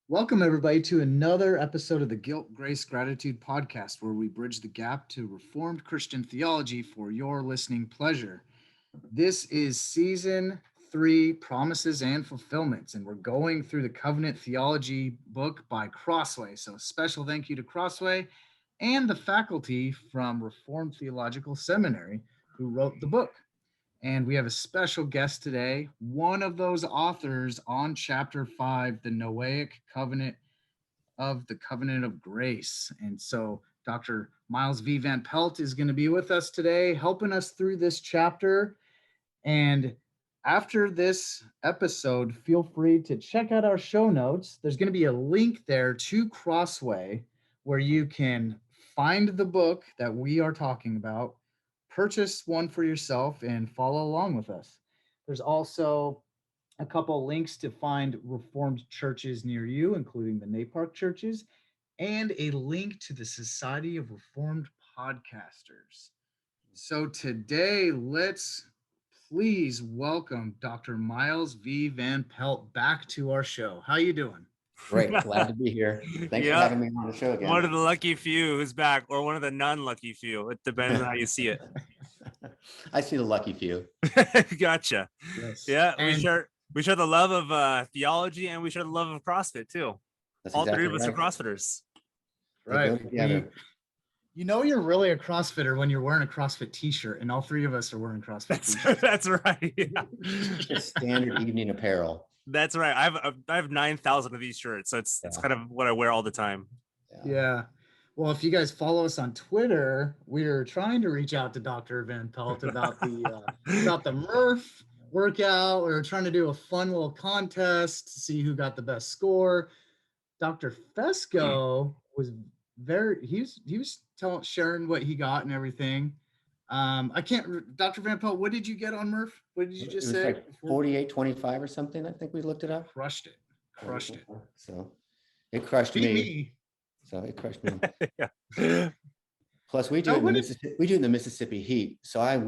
Welcome, everybody, to another episode of the Guilt, Grace, Gratitude podcast, where we bridge the gap to Reformed Christian theology for your listening pleasure. This is season 3, Promises and Fulfillments, and we're going through the Covenant Theology book by Crossway. So, a special thank you to Crossway and the faculty from Reformed Theological Seminary who wrote the book. And we have a special guest today, one of those authors on chapter 5, the Noahic covenant of the covenant of grace. And so Dr. Miles V. Van Pelt is going to be with us today, helping us through this chapter. And after this episode, feel free to check out our show notes. There's going to be a link there to Crossway where you can find the book that we are talking about, purchase one for yourself, and follow along with us. There's also a couple links to find Reformed churches near you, including the Napark churches, and a link to the Society of Reformed Podcasters. So today, let's please welcome Dr. Miles V. Van Pelt back to our show. How you doing? Great, glad to be here. Thanks for having me on the show again. One of the lucky few who's back, or one of the non-lucky few. It depends on how you see it. I see the lucky few. Gotcha. Yes. Yeah, And we share the love of theology, and we share the love of CrossFit too. That's All exactly three of us right. are CrossFitters. They go together. You know you're really a CrossFitter when you're wearing a CrossFit t-shirt, and all three of us are wearing CrossFit t-shirts. That's right. Yeah. Just standard evening apparel. That's right. I have 9,000 of these shirts, so it's kind of what I wear all the time. Yeah. Well, if you guys follow us on Twitter, we're trying to reach out to Dr. Van Pelt about the Murph workout. We were trying to do a fun little contest to see who got the best score. Dr. Fesco was sharing what he got and everything. Dr. Van Pelt, what did you get on Murph? What did you just say? Like 48-25 or something. I think we looked it up. Crushed it. So it crushed Beat me. me. So it crushed me. Plus, we do it in the Mississippi heat. So I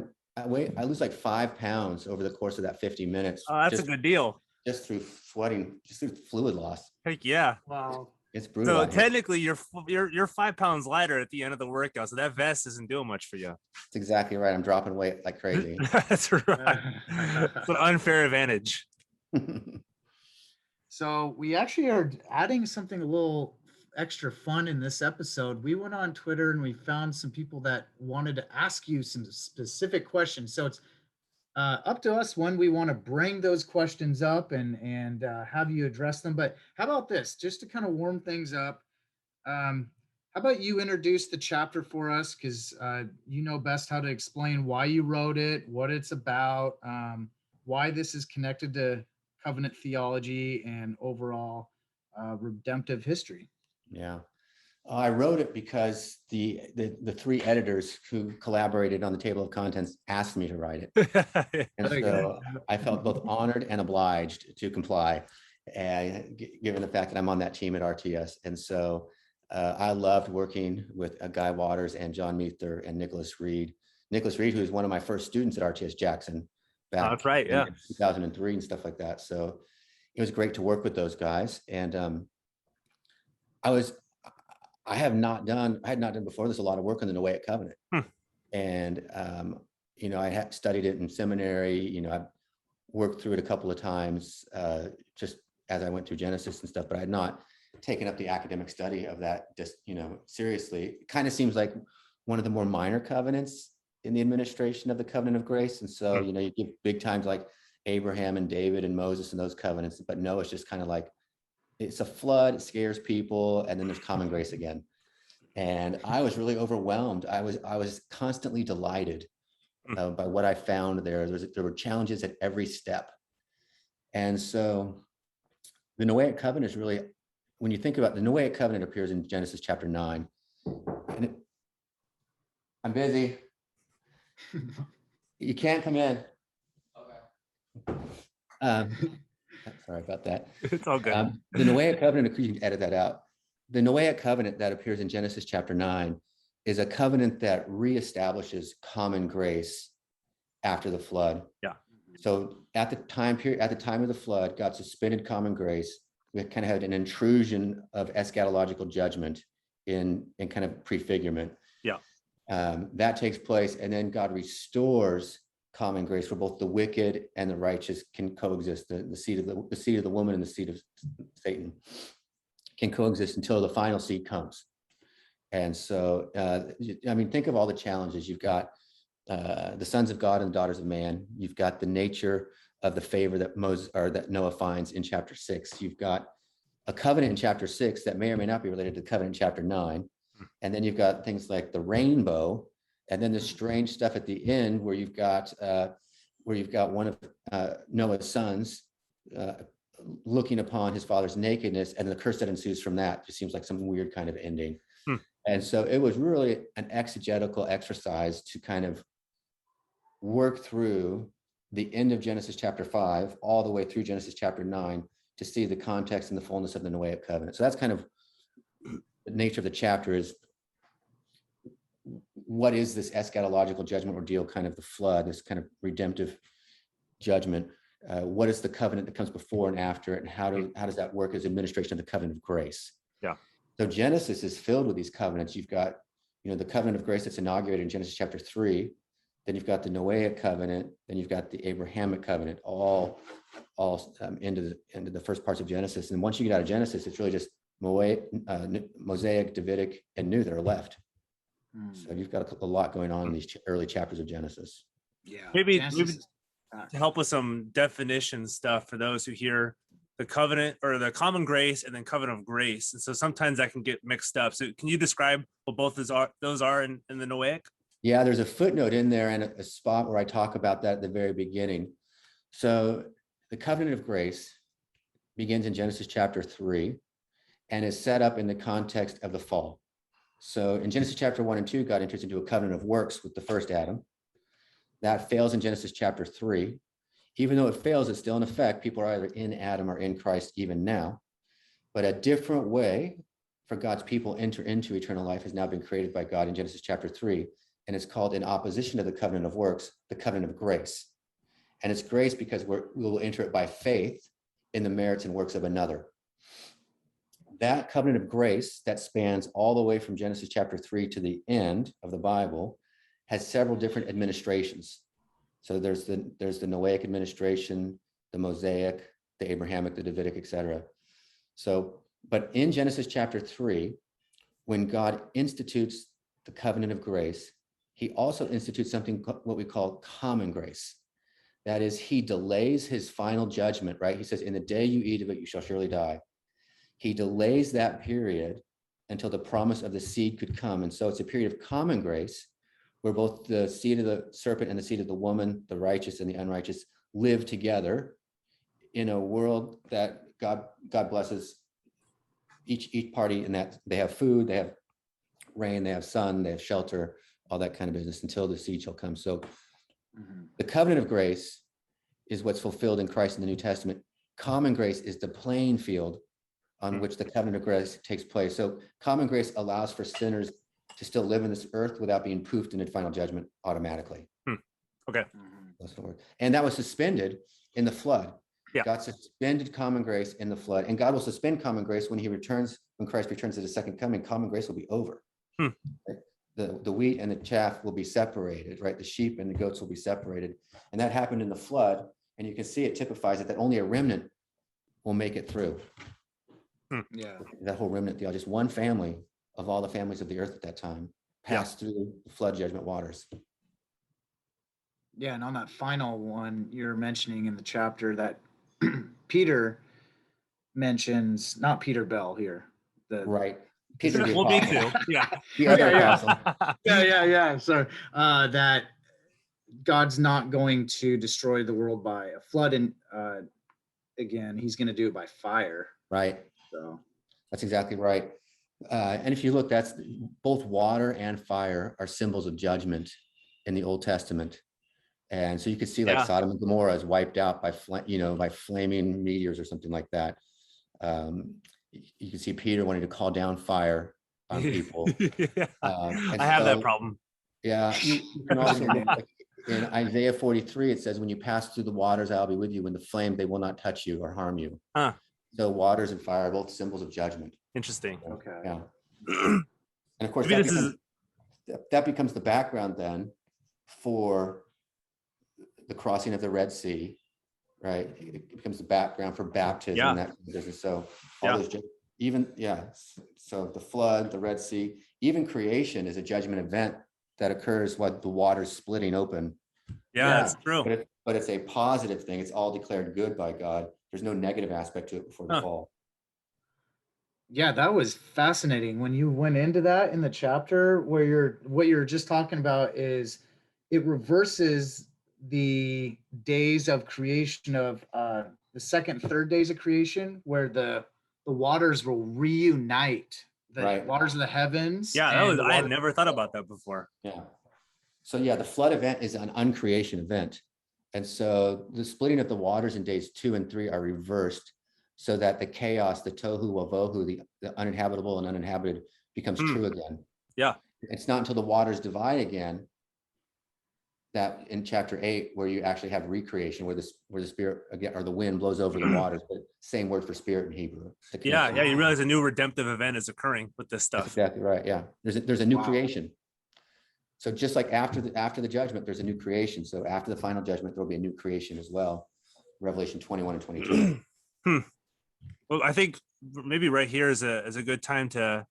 lose like 5 pounds over the course of that 50 minutes. Oh, that's a good deal. Just through sweating, just through fluid loss. Heck yeah. Wow. It's brutal. So technically, you're 5 pounds lighter at the end of the workout, so that vest isn't doing much for you. That's exactly right. I'm dropping weight like crazy. That's right. It's an unfair advantage. So we actually are adding something a little extra fun in this episode. We went on Twitter and we found some people that wanted to ask you some specific questions. So it's up to us when we want to bring those questions up and have you address them. But how about this, just to kind of warm things up? How about you introduce the chapter for us, because you know best how to explain why you wrote it, what it's about, why this is connected to covenant theology and overall redemptive history. Yeah. I wrote it because the 3 editors who collaborated on the table of contents asked me to write it. And so I felt both honored and obliged to comply, given the fact that I'm on that team at RTS. And so I loved working with Guy Waters and John Meether and Nicholas Reed. Nicholas Reed, who was one of my first students at RTS Jackson back that's right, in 2003 and stuff like that. So it was great to work with those guys. And I had not done before this a lot of work on the Noahic covenant. And, I had studied it in seminary, I worked through it a couple of times, just as I went through Genesis and stuff, but I had not taken up the academic study of that just, seriously. It kind of seems like one of the more minor covenants in the administration of the covenant of grace. And so, you give big times like Abraham and David and Moses and those covenants, but Noah's just kind of like, it's a flood, it scares people, and then there's common grace again. And I was really overwhelmed. I was constantly delighted by what I found there. There were challenges at every step. And so the Noahic covenant is really, when you think about the Noahic covenant, appears in Genesis chapter 9. And I'm busy. You can't come in. Okay. Sorry about that. It's all good. The Noahic covenant, you can edit that out. The Noahic covenant that appears in Genesis chapter 9 is a covenant that reestablishes common grace after the flood. Yeah. So at the time of the flood, God suspended common grace. we kind of had an intrusion of eschatological judgment in kind of prefigurement. Yeah. That takes place, and then God restores common grace where both the wicked and the righteous can coexist. The seed of the woman and the seed of Satan can coexist until the final seed comes. And so, I mean, think of all the challenges. You've got the sons of God and the daughters of man. You've got the nature of the favor that Noah finds in chapter 6. You've got a covenant in chapter 6 that may or may not be related to the covenant in chapter 9. And then you've got things like the rainbow, and then the strange stuff at the end where you've got one of Noah's sons looking upon his father's nakedness, and the curse that ensues from that just seems like some weird kind of ending. And so it was really an exegetical exercise to kind of work through the end of Genesis chapter 5 all the way through Genesis chapter 9 to see the context and the fullness of the Noahic covenant. So that's kind of the nature of the chapter, is what is this eschatological judgment ordeal, kind of the flood, this kind of redemptive judgment? What is the covenant that comes before and after it, and how does that work as administration of the covenant of grace? Yeah. So Genesis is filled with these covenants. You've got, the covenant of grace that's inaugurated in Genesis chapter 3. Then you've got the Noahic covenant. Then you've got the Abrahamic covenant, all into the first parts of Genesis. And once you get out of Genesis, it's really just Mosaic, Davidic, and New that are left. So you've got a lot going on in these early chapters of Genesis. Yeah. Maybe Genesis to help with some definition stuff for those who hear the covenant or the common grace and then covenant of grace. And so sometimes that can get mixed up. So can you describe what both those are in the Noahic? Yeah, there's a footnote in there and a spot where I talk about that at the very beginning. So the covenant of grace begins in Genesis chapter 3 and is set up in the context of the fall. So in Genesis chapter 1 and 2, God enters into a covenant of works with the first Adam. That fails in Genesis chapter 3. Even though it fails, it's still in effect. People are either in Adam or in Christ even now. But a different way for God's people enter into eternal life has now been created by God in Genesis chapter 3. And it's called, in opposition to the covenant of works, the covenant of grace. And it's grace because we will enter it by faith in the merits and works of another. That covenant of grace that spans all the way from Genesis chapter 3 to the end of the Bible has several different administrations. So there's the Noahic administration, the Mosaic, the Abrahamic, the Davidic, etc. So, but in Genesis chapter 3, when God institutes the covenant of grace, he also institutes something what we call common grace. That is, he delays his final judgment, right? He says, in the day you eat of it, you shall surely die. He delays that period until the promise of the seed could come. And so it's a period of common grace where both the seed of the serpent and the seed of the woman, the righteous and the unrighteous, live together in a world that God blesses each party in that they have food, they have rain, they have sun, they have shelter, all that kind of business until the seed shall come. So the covenant of grace is what's fulfilled in Christ in the New Testament. Common grace is the playing field on which the covenant of grace takes place. So common grace allows for sinners to still live in this earth without being poofed into final judgment automatically. Okay. That's the word. And that was suspended in the flood. Yeah. God suspended common grace in the flood, and God will suspend common grace when Christ returns at his second coming. Common grace will be over. Right? The wheat and the chaff will be separated, right? The sheep and the goats will be separated. And that happened in the flood. And you can see it typifies it, that only a remnant will make it through. Yeah. That whole remnant theology, just one family of all the families of the earth at that time passed through the flood judgment waters. Yeah, and on that final one, you're mentioning in the chapter that Peter mentions, not Peter Bell here. Right. Peter the Well, me apostle. too. Yeah. The other apostle. Yeah. So that God's not going to destroy the world by a flood, and again, he's going to do it by fire. Right. So that's exactly right. And if you look, that's both water and fire are symbols of judgment in the Old Testament. And so you could see like Sodom and Gomorrah is wiped out by flaming meteors or something like that. You can see Peter wanting to call down fire on people. I have that problem. Yeah. You can also look like in Isaiah 43, it says, when you pass through the waters, I'll be with you. When the flame, they will not touch you or harm you. So waters and fire are both symbols of judgment. Interesting. Okay. Yeah. And of course, Maybe that becomes the background then for the crossing of the Red Sea, right? It becomes the background for baptism. Yeah. That business. So all those, even, so the flood, the Red Sea, even creation is a judgment event that occurs while the water's splitting open. Yeah, that's true. But it's a positive thing. It's all declared good by God. There's no negative aspect to it before the fall. Yeah, that was fascinating when you went into that in the chapter where what you're just talking about is it reverses the days of creation of the second, third days of creation, where the waters will reunite the waters of the heavens. Yeah, I had never thought about that before. Yeah. So yeah, the flood event is an uncreation event. And so the splitting of the waters in days 2 and 3 are reversed so that the chaos, the tohu wavohu, the uninhabitable and uninhabited becomes true again. Yeah. It's not until the waters divide again that in chapter 8, where you actually have recreation, where the spirit again, or the wind blows over the waters, but same word for spirit in Hebrew. Yeah. You realize a new redemptive event is occurring with this stuff. That's exactly right. Yeah. There's a new creation. So just like after the judgment, there's a new creation. So after the final judgment, there'll be a new creation as well. Revelation 21 and 22. Well, I think maybe right here is a good time to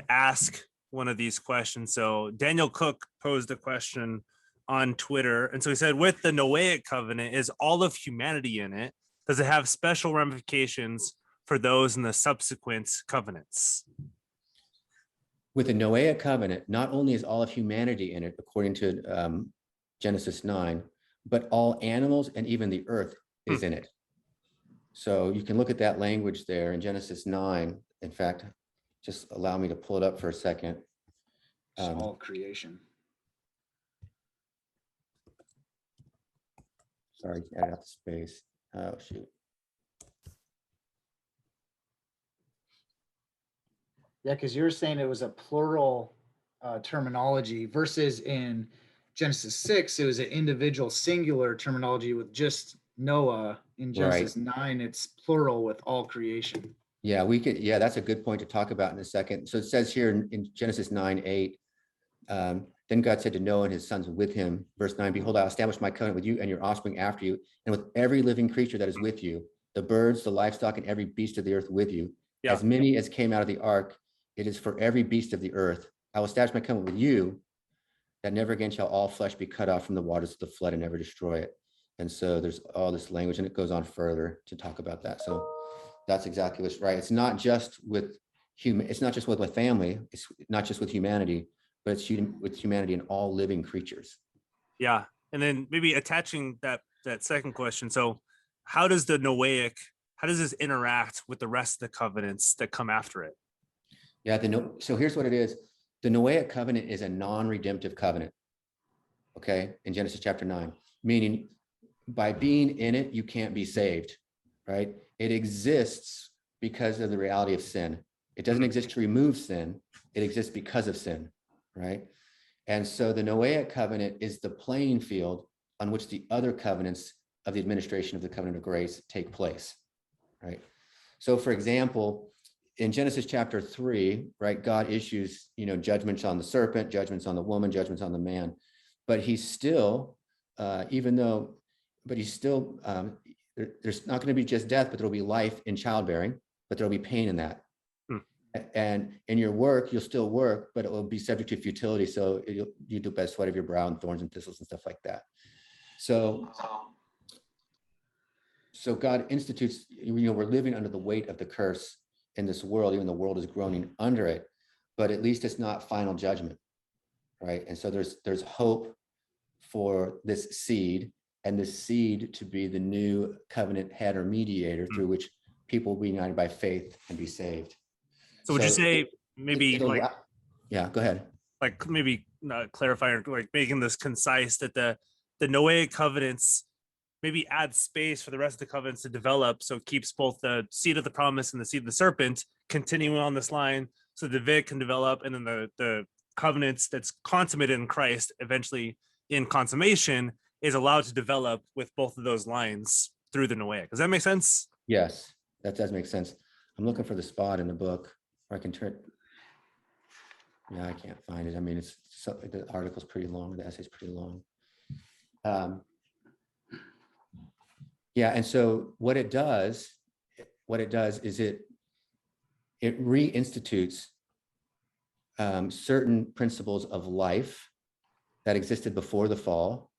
ask one of these questions. So Daniel Cook posed a question on Twitter. And so he said, with the Noahic covenant, is all of humanity in it? Does it have special ramifications for those in the subsequent covenants? With the Noahic covenant, not only is all of humanity in it, according to Genesis 9, but all animals and even the earth is in it. So you can look at that language there in Genesis 9. In fact, just allow me to pull it up for a second. All creation. Sorry, add out the space. Oh, shoot. Yeah, because you were saying it was a plural terminology versus in Genesis 6, it was an individual singular terminology with just Noah. In Genesis 9, it's plural with all creation. Yeah, that's a good point to talk about in a second. So it says here in Genesis 9:8, then God said to Noah and his sons with him, verse 9, behold, I'll establish my covenant with you and your offspring after you, and with every living creature that is with you, the birds, the livestock, and every beast of the earth with you, as many as came out of the ark, it is for every beast of the earth. I will establish my covenant with you, that never again shall all flesh be cut off from the waters of the flood and never destroy it. And so there's all this language, and it goes on further to talk about that. So that's exactly what's right. It's not just with it's not just with a family, it's not just with humanity, but it's with humanity and all living creatures. Yeah. And then maybe attaching that second question. So how does the Noahic, how does this interact with the rest of the covenants that come after it? Yeah, so here's what it is. The Noahic covenant is a non-redemptive covenant, okay, in Genesis chapter 9, meaning by being in it, you can't be saved, right? It exists because of the reality of sin. It doesn't exist to remove sin. It exists because of sin, right? And so the Noahic covenant is the playing field on which the other covenants of the administration of the covenant of grace take place, right? So for example, in Genesis chapter 3, right, God issues, judgments on the serpent, judgments on the woman, judgments on the man, but he's still, there's not going to be just death, but there'll be life in childbearing, but there'll be pain in that. And in your work, you'll still work, but it will be subject to futility. So you do by the sweat of your brow and thorns and thistles and stuff like that. So God institutes, we're living under the weight of the curse in this world, even the world is groaning under it, but at least it's not final judgment, right? And so there's hope for this seed, and this seed to be the new covenant head or mediator through which people will be united by faith and be saved. So would you say yeah, go ahead. Like maybe clarify or like making this concise that the Noahic covenants maybe add space for the rest of the covenants to develop, so it keeps both the seed of the promise and the seed of the serpent continuing on this line, so the Davidic can develop, and then the covenants that's consummated in Christ eventually in consummation is allowed to develop with both of those lines through the Noahic. Does that make sense? Yes. that does make sense. I'm looking for the spot in the book where I can turn. Yeah, I can't find it. I mean, the article's pretty long, the essay's pretty long. Yeah, and so what it does is it reinstitutes certain principles of life that existed before the fall.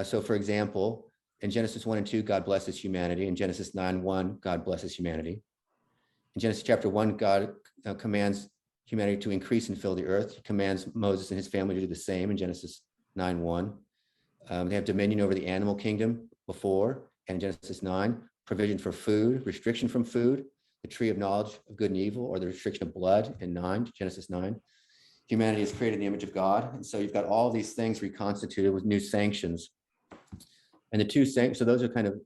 So for example, in Genesis 1 and 2, God blesses humanity. In Genesis 9:1, God blesses humanity. In Genesis chapter 1, God commands humanity to increase and fill the earth. He commands Moses and his family to do the same in Genesis 9:1. They have dominion over the animal kingdom before, and in Genesis 9, provision for food, restriction from food, the tree of knowledge of good and evil, or the restriction of blood in Genesis 9. Humanity is created in the image of God. And so you've got all these things reconstituted with new sanctions. And the two sanctions, so those are kind of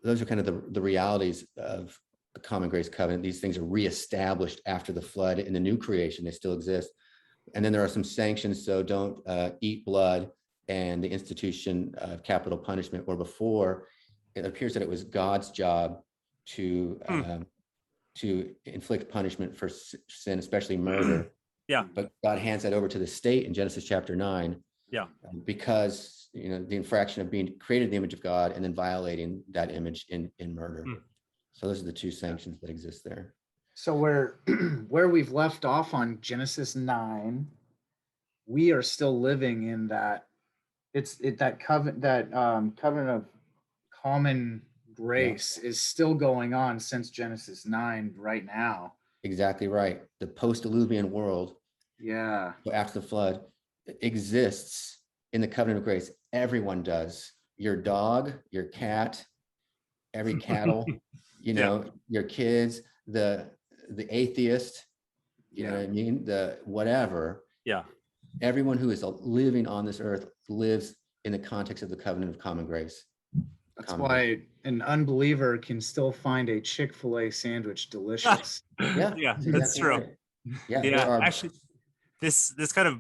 the realities of the common grace covenant. These things are reestablished after the flood in the new creation. They still exist. And then there are some sanctions. So don't eat blood, and the institution of capital punishment, where before it appears that it was God's job to inflict punishment for sin, especially murder. Yeah. But God hands that over to the state in Genesis chapter 9. Yeah. Because the infraction of being created in the image of God and then violating that image in murder. So those are the two sanctions that exist there. So where we've left off on Genesis 9, we are still living in that. That covenant of common grace is still going on since Genesis 9 right now. Exactly right. The post-diluvian world, after the flood, exists in the covenant of grace. Everyone does. Your dog, your cat, every cattle, your kids, the atheist, you know what I mean? The whatever. Yeah. Everyone who is living on this earth lives in the context of the covenant of common grace. That's why an unbeliever can still find a Chick-fil-A sandwich delicious. Yeah, that's true. Right. Yeah, actually, this kind of,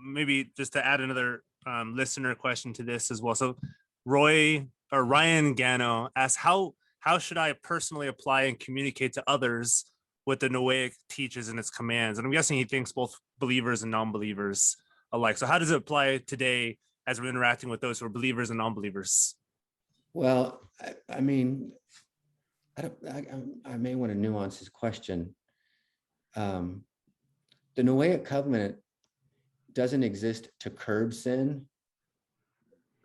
maybe just to add another listener question to this as well. So Ryan Gano asks, how should I personally apply and communicate to others what the Noahic teaches and its commands? And I'm guessing he thinks both believers and non-believers alike. So how does it apply today as we're interacting with those who are believers and non-believers? Well, I mean, I may want to nuance his question. The Noahic covenant doesn't exist to curb sin.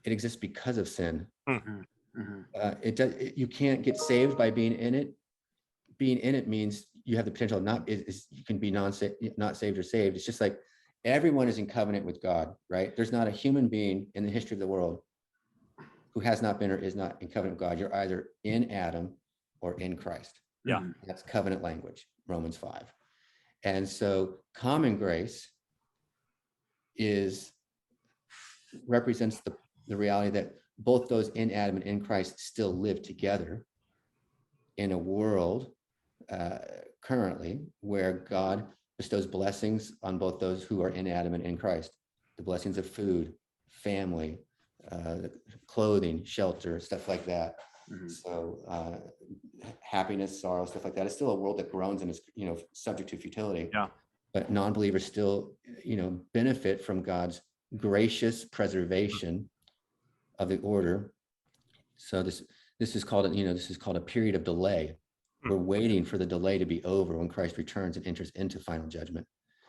It exists because of sin. You can't get saved by being in it. Being in it means you have the potential you can be not saved or saved. It's just like everyone is in covenant with God, right? There's not a human being in the history of the world who has not been or is not in covenant with God. You're either in Adam or in Christ. Yeah. That's covenant language, Romans 5. And so common grace represents the reality that both those in Adam and in Christ still live together in a world currently where God bestows blessings on both those who are in Adam and in Christ. The blessings of food, family, clothing, shelter, stuff like that. So happiness, sorrow, stuff like that. It's still a world that groans and is, subject to futility. Yeah. But non-believers still, benefit from God's gracious preservation of the order. So this is called a period of delay. We're waiting for the delay to be over when Christ returns and enters into final judgment.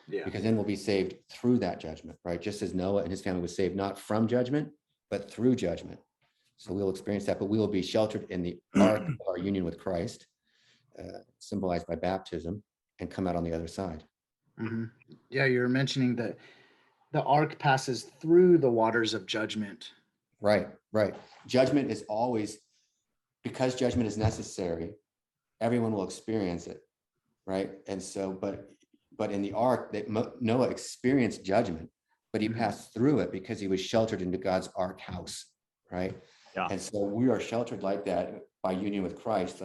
Yeah. Because then we'll be saved through that judgment, right? Just as Noah and his family was saved not from judgment, but through judgment. So we'll experience that, but we will be sheltered in the ark of our union with Christ, symbolized by baptism, and come out on the other side. Yeah, you're mentioning that the ark passes through the waters of judgment. Right. Judgment is always, because judgment is necessary, everyone will experience it, right? And so, but in the ark, Noah experienced judgment, but he passed through it because he was sheltered into God's ark house, right? Yeah. And so we are sheltered like that by union with Christ.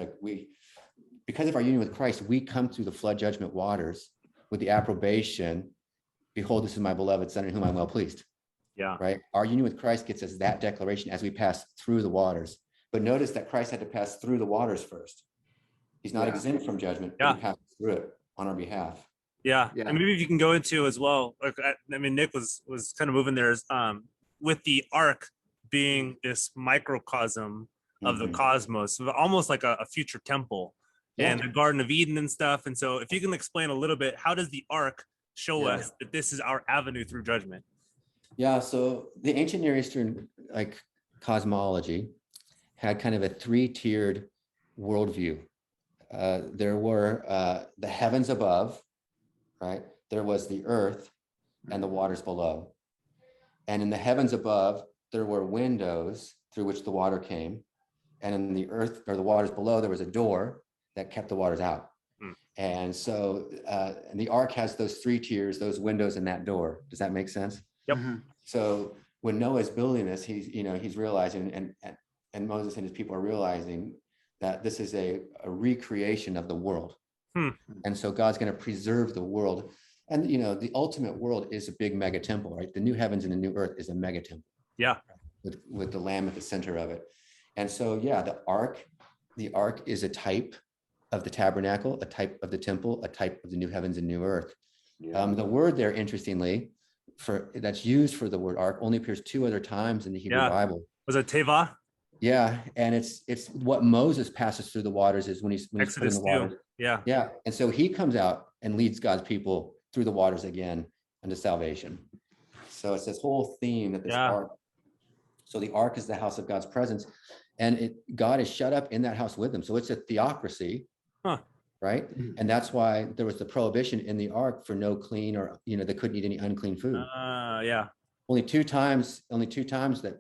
Because of our union with Christ, we come through the flood judgment waters with the approbation, behold, this is my beloved son in whom I'm well pleased. Yeah. Right. Our union with Christ gets us that declaration as we pass through the waters. But notice that Christ had to pass through the waters first. He's not exempt from judgment, but he passes through it on our behalf. Yeah. Yeah. And maybe if you can go into as well, like, I mean, Nick was kind of moving there, with the ark being this microcosm of the cosmos, almost like a future temple and the Garden of Eden and stuff. And so if you can explain a little bit, how does the ark show us that this is our avenue through judgment? Yeah, so the ancient Near Eastern like cosmology had kind of a three-tiered worldview. There were the heavens above, right? There was the earth and the waters below. And in the heavens above, there were windows through which the water came. And in the earth or the waters below, there was a door that kept the waters out. And so and the ark has those three tiers, those windows and that door. Does that make sense? Yep. So when Noah's building this, he's realizing, and Moses and his people are realizing that this is a recreation of the world. And so God's going to preserve the world. And, the ultimate world is a big mega temple, right? The new heavens and the new earth is a mega temple. Yeah. With the Lamb at the center of it. And so, yeah, the ark is a type of the tabernacle, a type of the temple, a type of the new heavens and new earth. The word there, interestingly, that's used for the word ark only appears 2 other times in the Hebrew Bible. Was it Teva? Yeah, and it's what Moses passes through the waters is when he's put in the water. Yeah, and so he comes out and leads God's people through the waters again unto salvation. So it's this whole theme that this ark. So the ark is the house of God's presence, and God is shut up in that house with them. So it's a theocracy, right? And that's why there was the prohibition in the ark for no clean or they couldn't eat any unclean food. Only two times that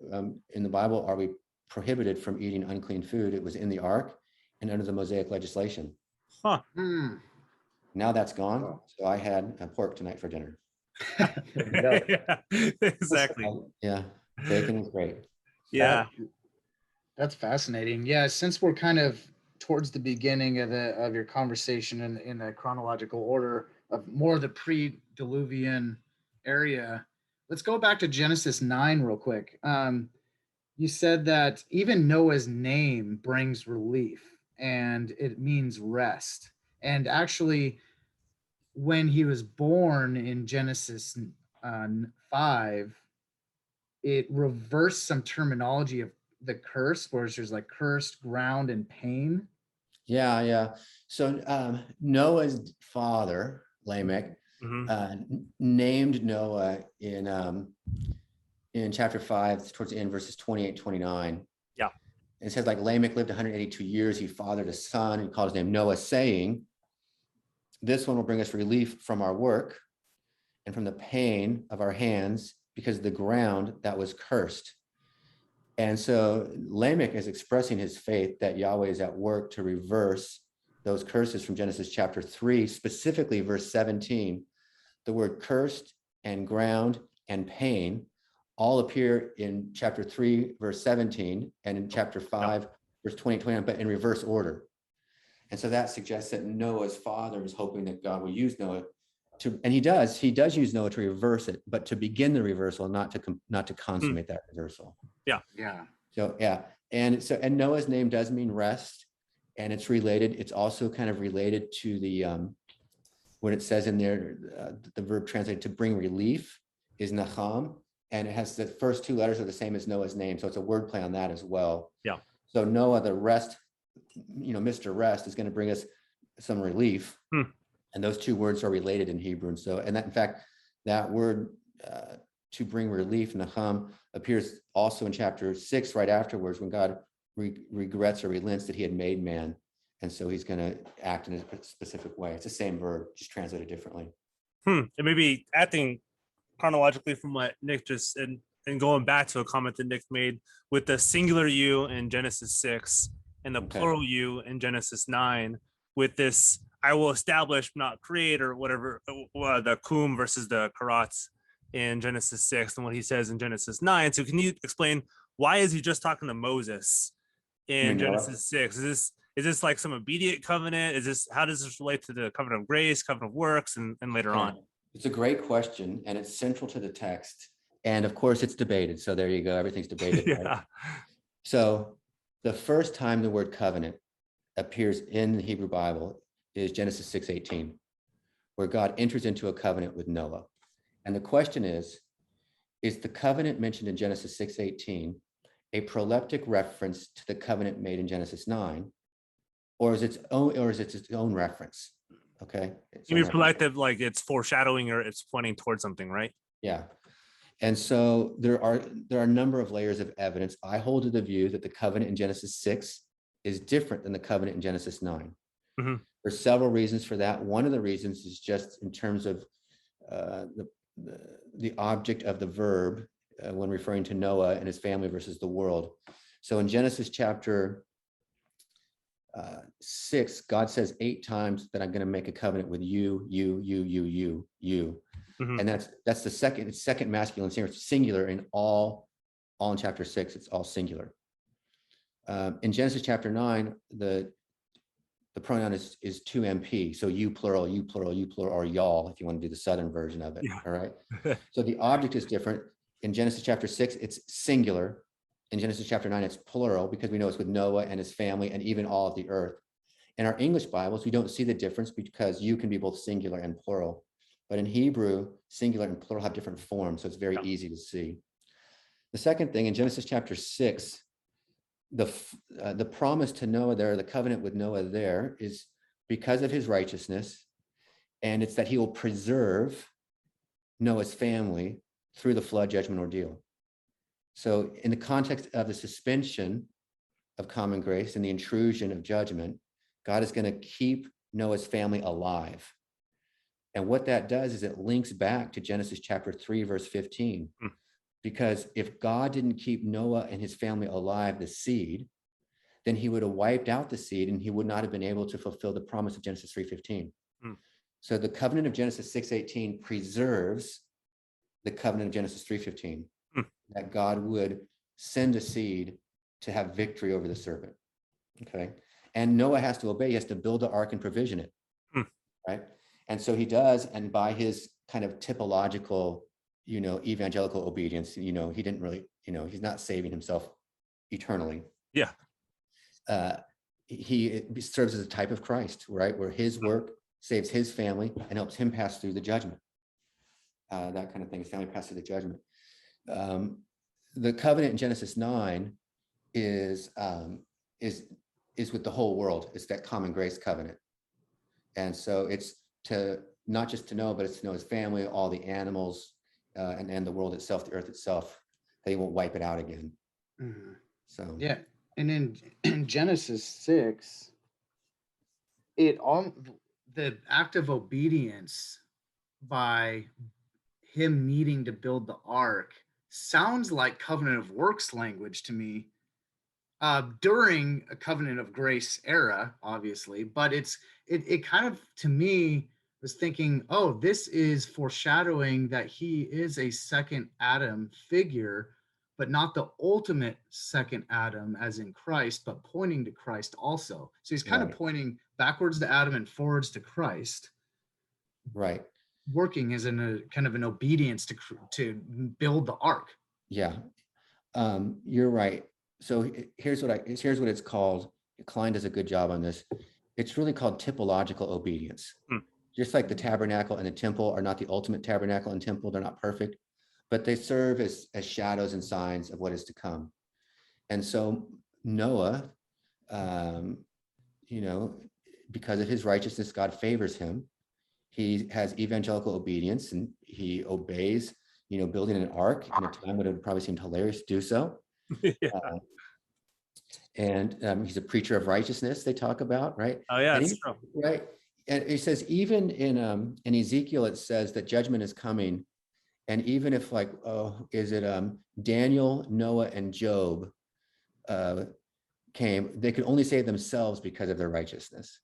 in the Bible are we prohibited from eating unclean food. It was in the ark and under the Mosaic legislation. Now that's gone. So I had pork tonight for dinner. Exactly. Yeah, bacon is great. That's fascinating. Yeah, since we're kind of towards the beginning of your conversation in a chronological order of more of the pre-Diluvian area, let's go back to Genesis 9 real quick. You said that even Noah's name brings relief and it means rest. And actually, when he was born in Genesis 5, it reversed some terminology of the curse, where there's like cursed ground and pain. Yeah. So Noah's father, Lamech, named Noah in chapter 5, towards the end, verses 28, 29. Yeah. It says, like, Lamech lived 182 years. He fathered a son and called his name Noah, saying, this one will bring us relief from our work and from the pain of our hands, because of the ground that was cursed. And so Lamech is expressing his faith that Yahweh is at work to reverse those curses from Genesis chapter 3, specifically verse 17. The word cursed and ground and pain all appear in chapter 3, verse 17, and in chapter 5, verse 20, 29, but in reverse order. And so that suggests that Noah's father is hoping that God will use Noah and he does use Noah to reverse it, but to begin the reversal, not to consummate that reversal. Yeah. So and Noah's name does mean rest, and it's related. It's also kind of related to the when it says in there, the verb translated to bring relief is nacham, and it has the first 2 letters are the same as Noah's name, so it's a word play on that as well. Yeah. So Noah, the rest, Mr. Rest, is going to bring us some relief. And those 2 words are related in Hebrew. And so, in fact, that word to bring relief, nacham, appears also in chapter 6, right afterwards, when God regrets or relents that he had made man. And so he's going to act in a specific way. It's the same verb, just translated differently. And maybe acting chronologically from what Nick just and going back to a comment that Nick made with the singular you in Genesis 6 and the plural you in Genesis 9, with this I will establish, not create, or whatever, the kum versus the karatz in Genesis 6 and what he says in Genesis 9. So can you explain, why is he just talking to Moses in Genesis 6? Is this like some immediate covenant? How does this relate to the covenant of grace, covenant of works, and later on? It's a great question, and it's central to the text. And of course it's debated. So there you go. Everything's debated. Right? So The first time the word covenant appears in the Hebrew Bible is Genesis 6:18, where God enters into a covenant with Noah. And the question is the covenant mentioned in Genesis 6:18 a proleptic reference to the covenant made in Genesis 9, or is its own reference? Okay. You mean proleptic, like it's foreshadowing or it's pointing towards something, right? Yeah. And so there are a number of layers of evidence. I hold to the view that the covenant in Genesis 6 is different than the covenant in Genesis 9. Mm-hmm. There's several reasons for that. One of the reasons is just in terms of the object of the verb when referring to Noah and his family versus the world. So in Genesis chapter 6, God says 8 times that I'm going to make a covenant with you. Mm-hmm. And that's the second masculine singular in all in chapter 6. It's all singular. In Genesis chapter 9, the pronoun is 2MP. So you plural, or y'all, if you want to do the Southern version of it. Yeah. All right. So the object is different. In Genesis chapter 6, it's singular. In Genesis chapter 9, it's plural because we know it's with Noah and his family and even all of the earth. In our English Bibles, we don't see the difference because you can be both singular and plural. But in Hebrew, singular and plural have different forms, so it's very easy to see. The second thing, in Genesis chapter 6, the promise to Noah there, the covenant with Noah there, is because of his righteousness, and it's that he will preserve Noah's family through the flood judgment ordeal. So in the context of the suspension of common grace and the intrusion of judgment, God is going to keep Noah's family alive. And what that does is it links back to Genesis chapter 3, verse 15. Because if God didn't keep Noah and his family alive, the seed, then he would have wiped out the seed and he would not have been able to fulfill the promise of Genesis 3:15. So the covenant of Genesis 6:18 preserves the covenant of Genesis 3:15, that God would send a seed to have victory over the serpent. Okay. And Noah has to obey. He has to build the ark and provision it. Right. And so he does. And by his kind of typological, evangelical obedience, he didn't really, he's not saving himself eternally. Yeah. He serves as a type of Christ, right? Where his work saves his family and helps him pass through the judgment. That kind of thing, his family pass through the judgment. The covenant in Genesis 9 is with the whole world. It's that common grace covenant. And so it's to not just to Noah, but it's to know his family, all the animals, and the world itself, the earth itself, that he won't wipe it out again. Mm-hmm. So yeah. And in Genesis 6, the act of obedience by him needing to build the ark sounds like covenant of works language to me, during a covenant of grace era, obviously, but it kind of, to me, was thinking, oh, this is foreshadowing that he is a second Adam figure, but not the ultimate second Adam as in Christ, but pointing to Christ also. So he's kind of pointing backwards to Adam and forwards to Christ. Right. Working as in a kind of an obedience to build the ark. Yeah. You're right. So here's what it's called. Klein does a good job on this. It's really called typological obedience. Just like the tabernacle and the temple are not the ultimate tabernacle and temple, they're not perfect, but they serve as shadows and signs of what is to come. And so Noah, because of his righteousness, God favors him. He has evangelical obedience and he obeys, building an ark in a time when it would probably seem hilarious to do so. And he's a preacher of righteousness, they talk about, right? Oh, yeah. Right. And it says, even in Ezekiel, it says that judgment is coming. And even if is it Daniel, Noah, and Job came, they could only save themselves because of their righteousness.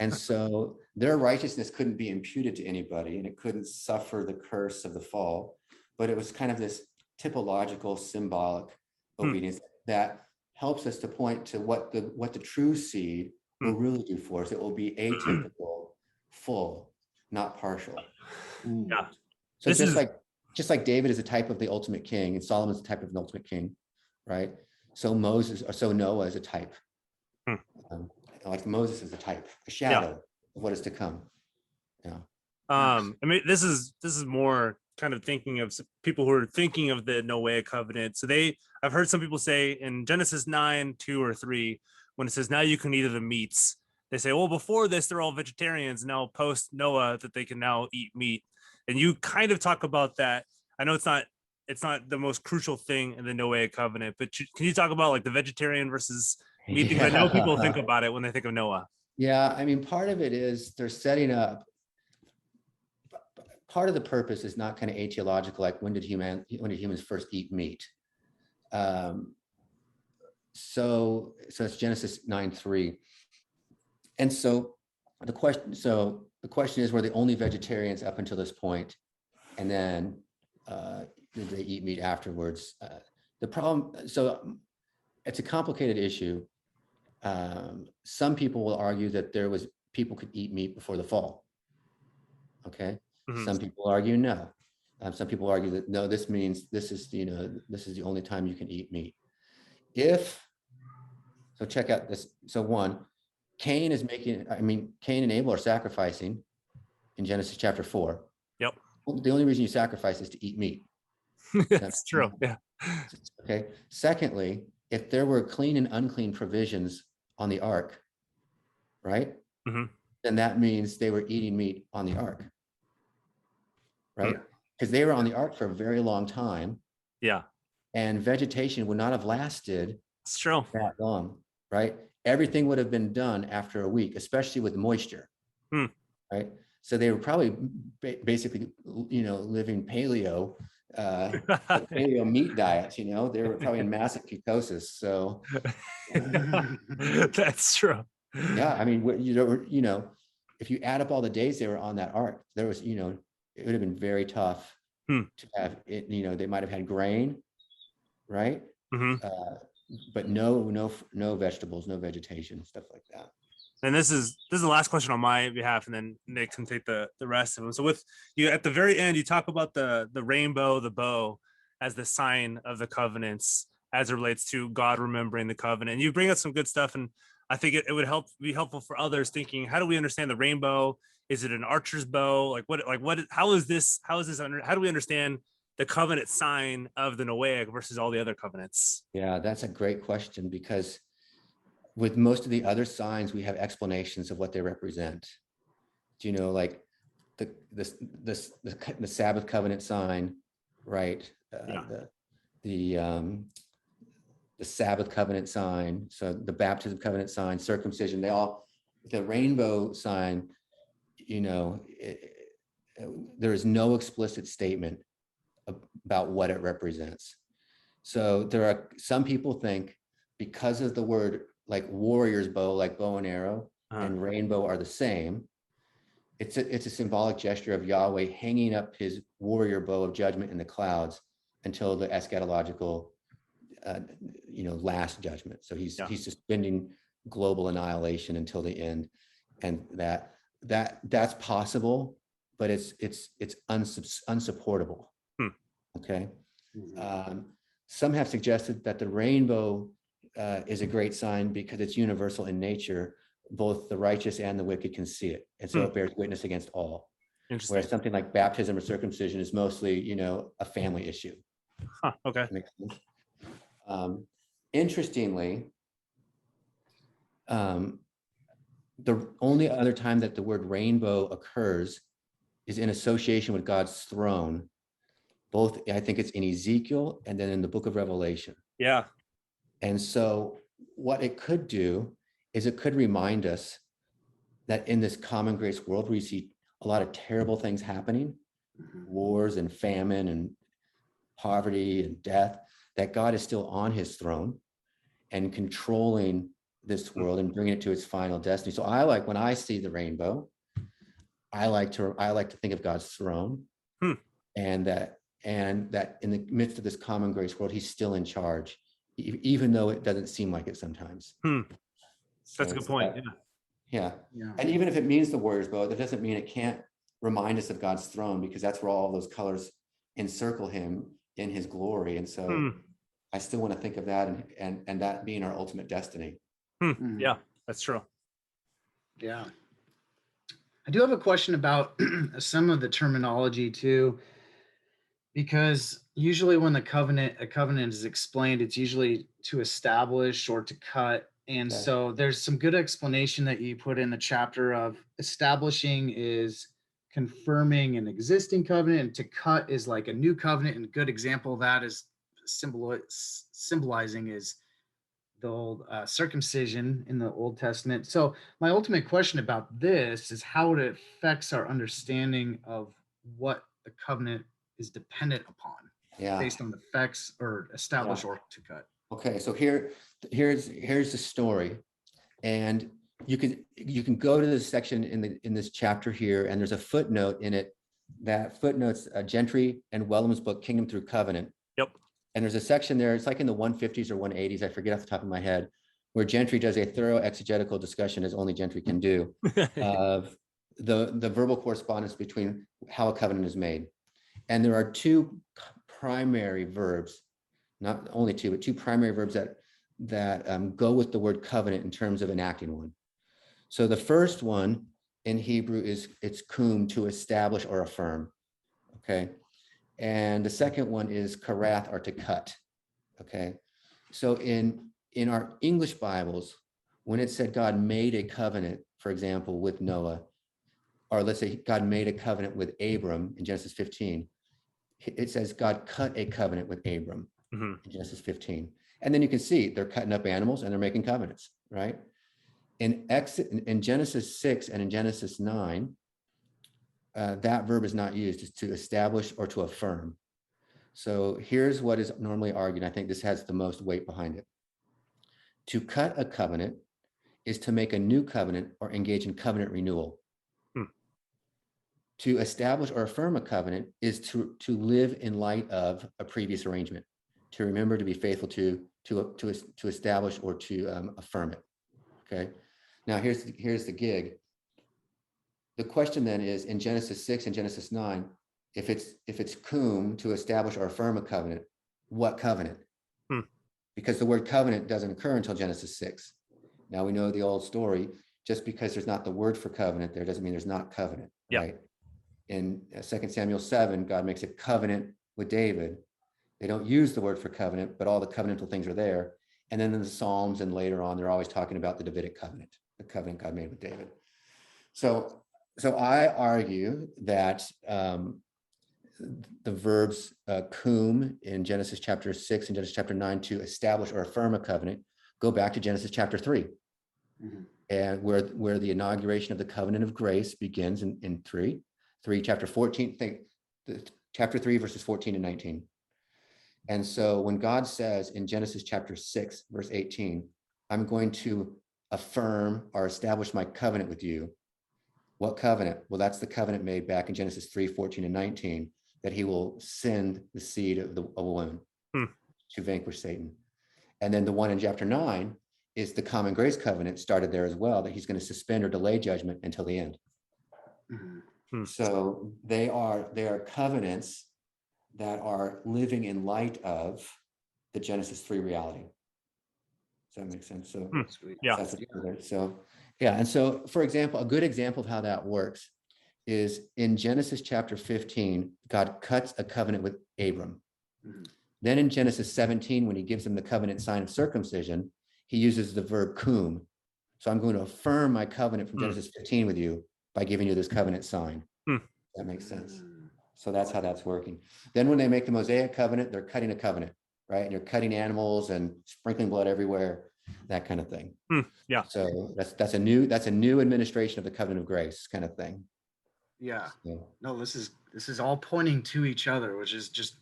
And so their righteousness couldn't be imputed to anybody and it couldn't suffer the curse of the fall. But it was kind of this typological, symbolic obedience that helps us to point to what the true seed will really do for us. It will be atypical, full, not partial. Yeah. So just like David is a type of the ultimate king and Solomon's a type of an ultimate king, right? so Noah is a type. Hmm. Like Moses is a type, a shadow of what is to come. Yeah. I mean, this is more kind of thinking of people who are thinking of the Noahic covenant. So I've heard some people say in Genesis 9:2 or 3, when it says now you can eat of the meats, they say, well, before this they're all vegetarians. Now post Noah that they can now eat meat. And you kind of talk about that. I know it's not the most crucial thing in the Noahic covenant, but can you talk about like the vegetarian versus meat? Because I know people think about it when they think of Noah. Yeah, I mean, part of it is they're setting up. Part of the purpose is not kind of atheological, like when did humans first eat meat? So it's Genesis 9:3, and so the question is, were they only vegetarians up until this point, and then did they eat meat afterwards? The problem, so it's a complicated issue. Some people will argue that people could eat meat before the fall. Okay. Mm-hmm. Some people argue no. Some people argue that no, this means this is the only time you can eat meat. So check out this. So Cain and Abel are sacrificing in Genesis chapter 4. Yep. The only reason you sacrifice is to eat meat. That's true. Yeah. Okay. Secondly, if there were clean and unclean provisions on the ark, right? Mm-hmm. Then that means they were eating meat on the ark. Right? Because they were on the ark for a very long time. Yeah. And vegetation would not have lasted It's true. that long, right? Everything would have been done after a week, especially with moisture, right? So they were probably basically, living paleo meat diets, they were probably in massive ketosis. So that's true. Yeah, I mean, if you add up all the days they were on that ark, there was, it would have been very tough to have it. They might have had grain, right? Mm-hmm. But no vegetables, no vegetation, stuff like that. And this is the last question on my behalf, and then Nick can take the rest of them. So with you at the very end, you talk about the rainbow, the bow, as the sign of the covenants as it relates to God remembering the covenant. And you bring up some good stuff, and I think it would be helpful for others thinking, how do we understand the rainbow? Is it an archer's bow? How do we understand the covenant sign of the Noahic versus all the other covenants? Yeah, that's a great question, because with most of the other signs, we have explanations of what they represent. Like the Sabbath covenant sign, right? The Sabbath covenant sign, so the baptism covenant sign, circumcision, the rainbow sign, there is no explicit statement about what it represents. So some people think, because of the word, like warrior's bow, like bow and arrow, and rainbow are the same, it's a symbolic gesture of Yahweh hanging up his warrior bow of judgment in the clouds until the eschatological last judgment. So he's suspending global annihilation until the end, and that's possible, but it's unsupportable. Okay. Some have suggested that the rainbow is a great sign because it's universal in nature. Both the righteous and the wicked can see it, and so it bears witness against all. Whereas something like baptism or circumcision is mostly, a family issue. Okay. Makes sense. Interestingly, the only other time that the word rainbow occurs is in association with God's throne. Both, I think it's in Ezekiel and then in the book of Revelation. Yeah. And so what it could do is it could remind us that in this common grace world, we see a lot of terrible things happening, wars and famine and poverty and death, that God is still on his throne and controlling this world and bringing it to its final destiny. So when I see the rainbow, I like to think of God's throne, and that in the midst of this common grace world, he's still in charge, even though it doesn't seem like it sometimes. That's a good point. Yeah. And even if it means the warrior's bow, that doesn't mean it can't remind us of God's throne, because that's where all those colors encircle him in his glory. And so I still want to think of that and that being our ultimate destiny. Yeah, that's true. Yeah. I do have a question about some of the terminology too, because usually when a covenant is explained, it's usually to establish or to cut. And Okay. so there's some good explanation that you put in the chapter of establishing is confirming an existing covenant, and to cut is like a new covenant. And a good example of that is symbolizing is the old circumcision in the Old Testament. So my ultimate question about this is how it affects our understanding of what the covenant is dependent upon, based on the effects or establish or to cut. Okay, so here's the story, and you can go to this section in this chapter here, and there's a footnote in it that footnotes Gentry and Wellham's book Kingdom Through Covenant. Yep. And there's a section there, it's like in the 150s or 180s, I forget off the top of my head, where Gentry does a thorough exegetical discussion, as only Gentry can do, of the verbal correspondence between how a covenant is made. And there are two primary verbs, not only two, but two primary verbs that go with the word covenant in terms of enacting one. So the first one in Hebrew it's kum, to establish or affirm, okay? And the second one is karath, or to cut, okay? So in our English Bibles, when it said God made a covenant, for example, with Noah, or let's say God made a covenant with Abram in Genesis 15, it says God cut a covenant with Abram in Genesis 15. And then you can see they're cutting up animals and they're making covenants, right? In Genesis 6 and in Genesis 9, that verb is not used. It's to establish or to affirm. So here's what is normally argued. I think this has the most weight behind it. To cut a covenant is to make a new covenant or engage in covenant renewal. To establish or affirm a covenant is to live in light of a previous arrangement, to remember to be faithful to establish or to affirm it. Okay. Now here's the gig. The question then is, in Genesis 6 and Genesis 9, if it's kum, to establish or affirm a covenant, what covenant? Because the word covenant doesn't occur until Genesis 6. Now we know the old story. Just because there's not the word for covenant there doesn't mean there's not covenant, right? In 2 Samuel 7, God makes a covenant with David. They don't use the word for covenant, but all the covenantal things are there. And then in the Psalms and later on, they're always talking about the Davidic covenant, the covenant God made with David. So I argue that the verbs kum in Genesis chapter 6 and Genesis chapter 9, to establish or affirm a covenant, go back to Genesis chapter 3. And where the inauguration of the covenant of grace begins in 3 chapter 14, chapter 3 verses 14 and 19. And so when God says in Genesis chapter 6 verse 18, I'm going to affirm or establish my covenant with you. What covenant? Well, that's the covenant made back in Genesis 3, 14 and 19, that he will send the seed of a woman to vanquish Satan. And then the one in chapter 9 is the common grace covenant, started there as well, that he's going to suspend or delay judgment until the end. So they are covenants that are living in light of the Genesis 3 reality. Does that make sense? So that's what so yeah. And so, for example, a good example of how that works is in Genesis chapter 15, God cuts a covenant with Abram. Then in Genesis 17, when he gives him the covenant sign of circumcision, he uses the verb kum. So I'm going to affirm my covenant from Genesis 15 with you by giving you this covenant sign. That makes sense. So that's how that's working. Then when they make the Mosaic covenant, they're cutting a covenant, right? And you're cutting animals and sprinkling blood everywhere, that kind of thing. So that's a new administration of the covenant of grace kind of thing. No, this is all pointing to each other, which is just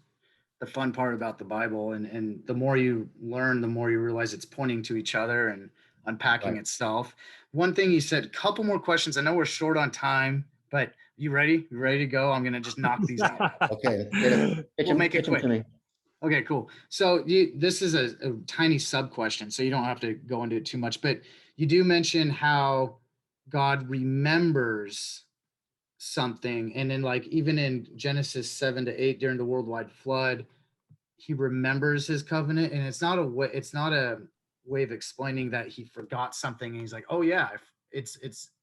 the fun part about the Bible. And the more you learn, the more you realize it's pointing to each other and unpacking itself. One thing you said, couple more questions. I know we're short on time, but you ready? You ready to go? I'm going to just knock these out. Okay. We'll make it quick. Okay, cool. So this is a tiny sub question, so you don't have to go into it too much, but you do mention how God remembers something. And then like, even in Genesis 7 to 8, during the worldwide flood, he remembers his covenant, and it's not a way of explaining that he forgot something and he's like, oh yeah, it's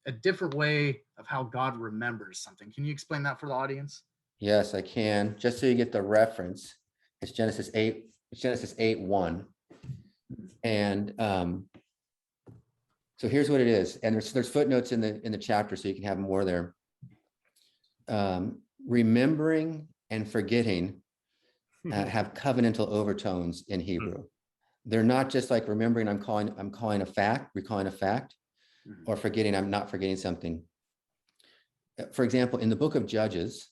a different way of how God remembers something. Can you explain that for the audience? Yes, I can. Just so you get the reference, it's Genesis 8. It's Genesis 8:1, and so here's what it is. And there's footnotes in the chapter, so you can have more there. Remembering and forgetting have covenantal overtones in Hebrew. They're not just like remembering I'm recalling a fact, or forgetting I'm not forgetting something. For example, in the book of Judges,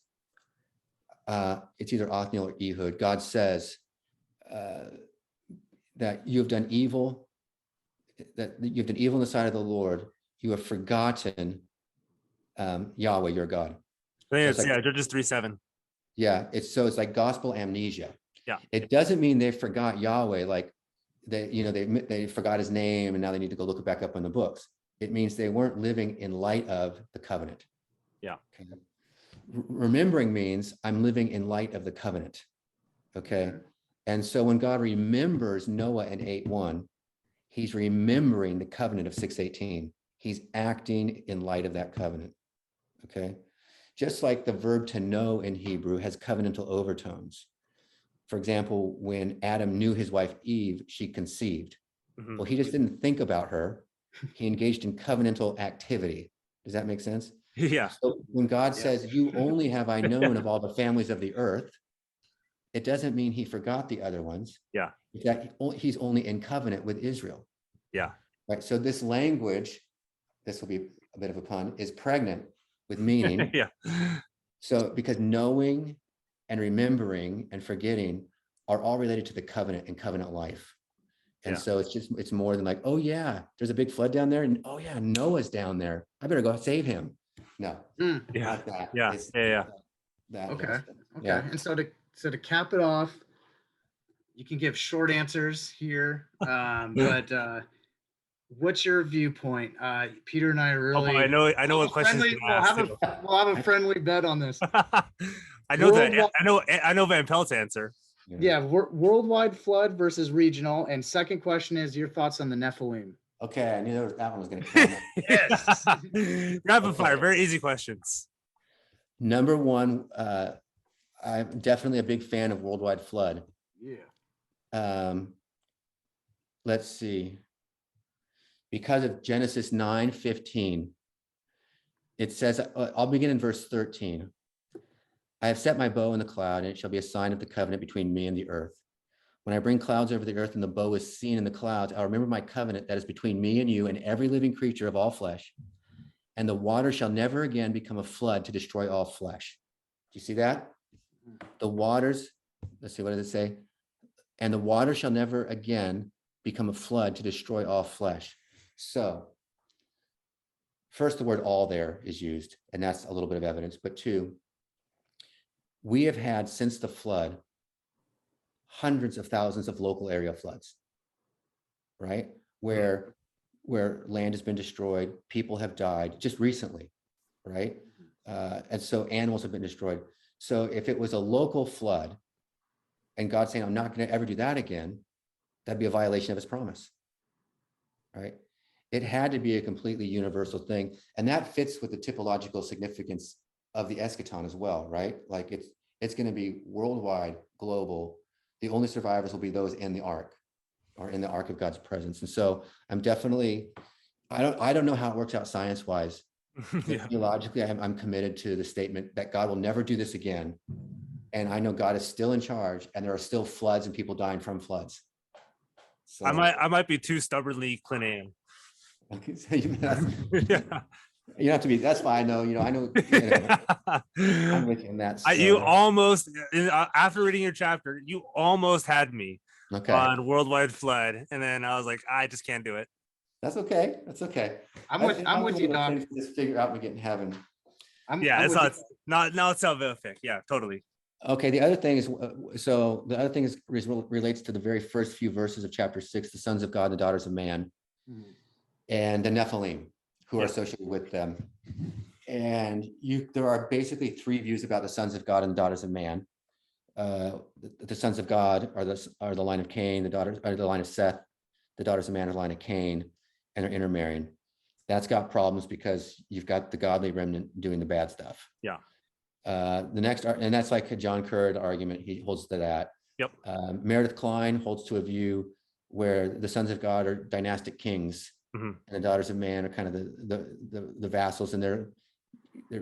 it's either Othniel or Ehud, God says that you have done evil, in the sight of the Lord. You have forgotten Yahweh, your God. I think So it's Judges 3:7. Yeah, it's like gospel amnesia. Yeah. It doesn't mean they forgot Yahweh, like they forgot his name and now they need to go look it back up in the books. It means they weren't living in light of the covenant. Yeah. Okay. Remembering means I'm living in light of the covenant. Okay. And so when God remembers Noah in 8:1, he's remembering the covenant of 6:18. He's acting in light of that covenant. Okay. Just like the verb to know in Hebrew has covenantal overtones. For example, when Adam knew his wife Eve, she conceived. Well, he just didn't think about her. He engaged in covenantal activity. Does that make sense? Yeah. So when God says, you only have I known of all the families of the earth, it doesn't mean he forgot the other ones. Yeah. In fact, he's only in covenant with Israel. Yeah. Right. So this language, this will be a bit of a pun, is pregnant with meaning. Yeah. So because knowing and remembering and forgetting are all related to the covenant and covenant life. And so it's more than like, oh yeah, there's a big flood down there, and oh yeah, Noah's down there, I better go save him. No, not that. Okay. And so to cap it off, you can give short answers here, but what's your viewpoint? Peter and I are really. I know what questions you ask. We'll have a friendly bet on this. I know Van Pelt's answer. Yeah, worldwide flood versus regional. And second question is your thoughts on the Nephilim. Okay, I knew that one was going to come. Yes. Rapid fire, very easy questions. Number one, I'm definitely a big fan of worldwide flood. Yeah. Let's see. Because of Genesis 9:15, it says, I'll begin in verse 13. I have set my bow in the cloud, and it shall be a sign of the covenant between me and the earth. When I bring clouds over the earth and the bow is seen in the clouds, I'll remember my covenant that is between me and you and every living creature of all flesh. And the water shall never again become a flood to destroy all flesh. Do you see that? The waters, let's see, what does it say? And the water shall never again become a flood to destroy all flesh. So first, the word all there is used, and that's a little bit of evidence. But two, we have had since the flood hundreds of thousands of local area floods, right? Where land has been destroyed, people have died just recently, right? And so animals have been destroyed. So if it was a local flood and God saying, I'm not going to ever do that again, that'd be a violation of his promise, right? It had to be a completely universal thing. And that fits with the typological significance of the eschaton as well, right? Like it's going to be worldwide, global. The only survivors will be those in the ark, or in the ark of God's presence. And so I'm definitely, I don't know how it works out science-wise. Theologically, I'm committed to the statement that God will never do this again. And I know God is still in charge, and there are still floods and people dying from floods. So I might be too stubbornly Clinian. Okay, so you have to be. That's why I know. I'm with you in that. So. You almost, after reading your chapter, you almost had me on worldwide flood, and then I was like, I just can't do it. That's okay. I'm with you, Doc. Just figure out we get in heaven. It's not salvific. Yeah, totally. Okay. The other thing is, relates to the very first few verses of chapter 6, the sons of God and the daughters of man. And the Nephilim who are associated with them. And there are basically three views about the sons of God and daughters of man. the sons of God are the line of Cain, the daughters are the line of Seth, the daughters of man are the line of Cain, and are intermarrying. That's got problems because you've got the godly remnant doing the bad stuff. Yeah. The next, and that's like a John Curd argument. He holds to that. Yep. Meredith Klein holds to a view where the sons of God are dynastic kings, and the daughters of man are kind of the vassals, and they're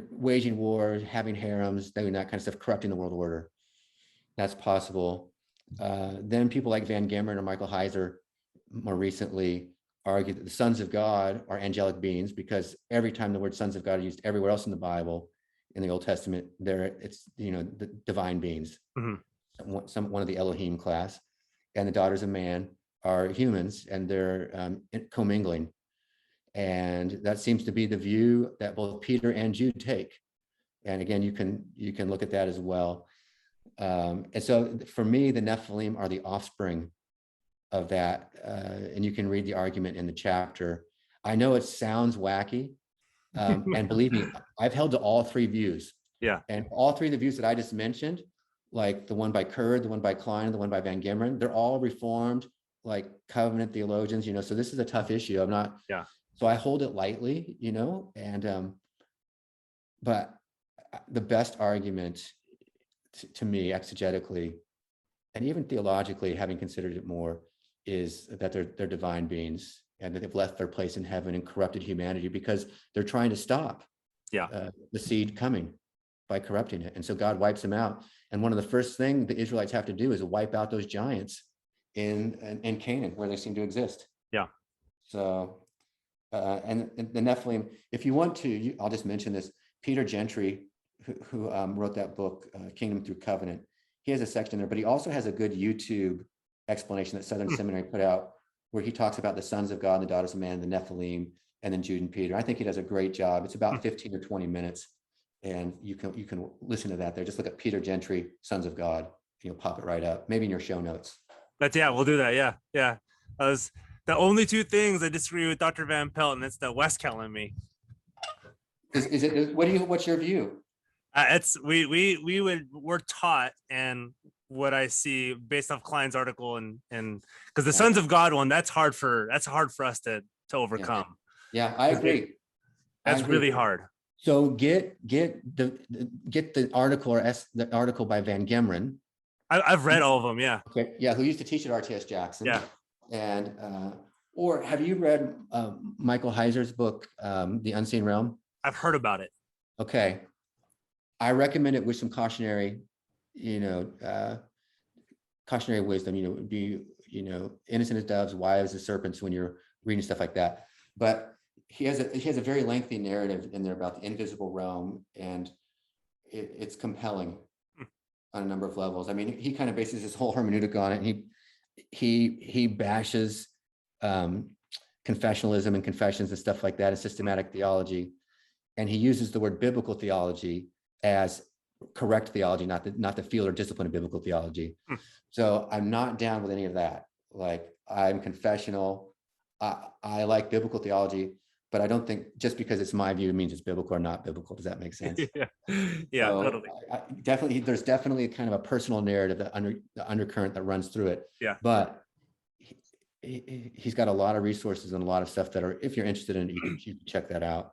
waging war, having harems, doing that kind of stuff, corrupting the world order. That's possible. Then people like Van Gemeren or Michael Heiser more recently argued that the sons of God are angelic beings, because every time the word sons of God are used everywhere else in the Bible, in the Old Testament, it's the divine beings, one of the Elohim class, and the daughters of man are humans, and they're commingling. And that seems to be the view that both Peter and Jude take. And again, you can look at that as well. And so for me, the Nephilim are the offspring of that. And you can read the argument in the chapter. I know it sounds wacky. And believe me, I've held to all three views. Yeah. And all three of the views that I just mentioned, like the one by Curd, the one by Klein, and the one by Van Gemeren, they're all Reformed, like Covenant theologians, so this is a tough issue. So I hold it lightly, and but the best argument to me exegetically and even theologically, having considered it more, is that they're divine beings, and that they've left their place in heaven and corrupted humanity because they're trying to stop the seed coming by corrupting it. And so God wipes them out. And one of the first things the Israelites have to do is wipe out those giants in Canaan, where they seem to exist. Yeah. So, and the Nephilim, if you want to, I'll just mention this. Peter Gentry, who wrote that book, Kingdom Through Covenant, he has a section there, but he also has a good YouTube explanation that Southern Seminary put out, where he talks about the sons of God and the daughters of man, the Nephilim, and then Jude and Peter. I think he does a great job. It's about 15 or 20 minutes, and you can listen to that there. Just look at Peter Gentry, Sons of God. Pop it right up, maybe in your show notes. We'll do that. Yeah. That was the only two things I disagree with Dr. Van Pelt, and it's the Westcal in me. Is it? What's your view? We're taught, and what I see based off Klein's article, and because the Sons of God one, that's hard for us to overcome. Yeah, I agree. That's really hard. So get the article the article by Van Gemeren. I've read all of them. Yeah. Okay. Yeah. Who used to teach at RTS Jackson. Yeah. And or have you read Michael Heiser's book, The Unseen Realm? I've heard about it. Okay. I recommend it with some cautionary, cautionary wisdom, be, innocent as doves, wise as serpents when you're reading stuff like that. But he has a very lengthy narrative in there about the invisible realm, and it's compelling on a number of levels. I mean, he kind of bases his whole hermeneutic on it. And he bashes confessionalism and confessions and stuff like that, and systematic theology. And he uses the word biblical theology as correct theology, not the field or discipline of biblical theology. So I'm not down with any of that. Like, I'm confessional. I like biblical theology, but I don't think just because it's my view means it's biblical or not biblical. Does that make sense? Yeah, so totally. There's definitely kind of a personal narrative, the undercurrent that runs through it. Yeah. But he's got a lot of resources and a lot of stuff that are, if you're interested in it, you can check that out.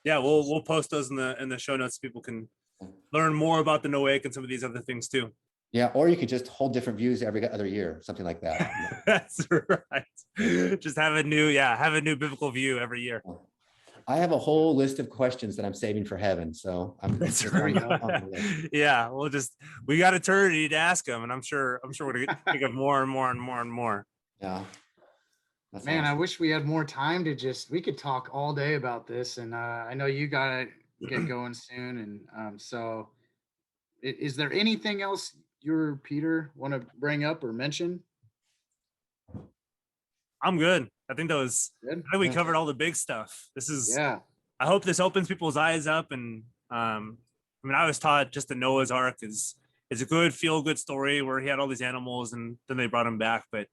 Yeah, we'll post those in the show notes so people can learn more about the Noahic and some of these other things too. Yeah, or you could just hold different views every other year, something like that. That's right. Just have a new biblical view every year. I have a whole list of questions that I'm saving for heaven. So That's right. Yeah, we got eternity to ask them, and I'm sure we're gonna think of more and more and more and more. Yeah. That's Man, awesome. I wish we had more time we could talk all day about this. And I know you gotta get going soon. And so is there anything else Peter want to bring up or mention? I'm good. I think I think we covered all the big stuff. I hope this opens people's eyes up. And I was taught just the Noah's Ark is a good feel-good story where he had all these animals and then they brought him back. But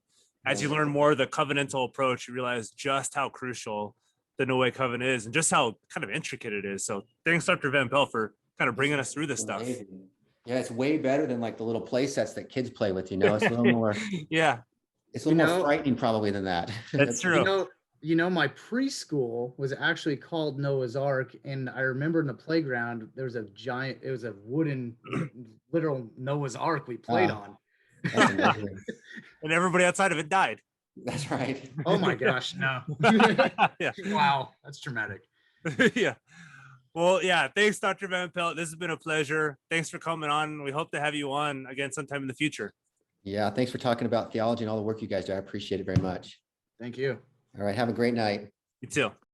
as you learn more of the covenantal approach, you realize just how crucial the Noahic covenant is and just how kind of intricate it is. So thanks, Dr. Van Pelt, for kind of bringing us through this stuff. Yeah, it's way better than like the little play sets that kids play with, you know, it's a little more, Yeah, it's a little more frightening probably than that. that's true. My preschool was actually called Noah's Ark, and I remember in the playground there was it was a wooden, literal Noah's Ark we played on. That's amazing. And everybody outside of it died. That's right. Oh my gosh, no. Yeah. Wow, that's traumatic. Yeah. Well, yeah. Thanks, Dr. Van Pelt. This has been a pleasure. Thanks for coming on. We hope to have you on again sometime in the future. Yeah, thanks for talking about theology and all the work you guys do. I appreciate it very much. Thank you. All right, have a great night. You too.